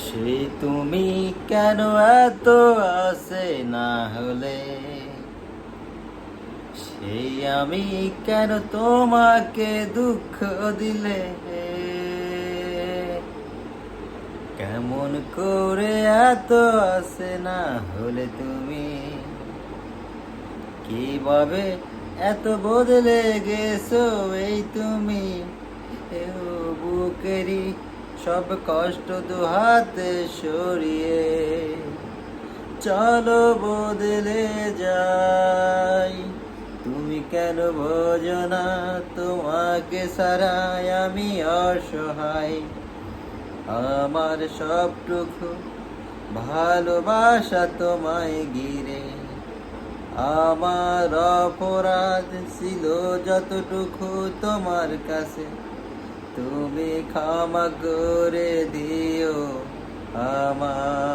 সেই তুমি কেন এত আসে না হলে, সেই আমি কেন তোমাকে দুঃখ দিলে, কেমন করে এত আসে না হলে তুমি, কিভাবে এত বদলে গেছো এই তুমি, এও বুকেরই সব কষ্ট দুহাতে সরিয়ে চলো বদলে যাই। তুমি কেন বোঝো না তোমাকে ছাড়াই আমি অসহায়, আমার সবটুকু ভালোবাসা তোমায় ঘিরে, আমার অপরাধ ছিল যতটুকু তোমার কাছে, তুমি ক্ষমা করে দিও আমায়।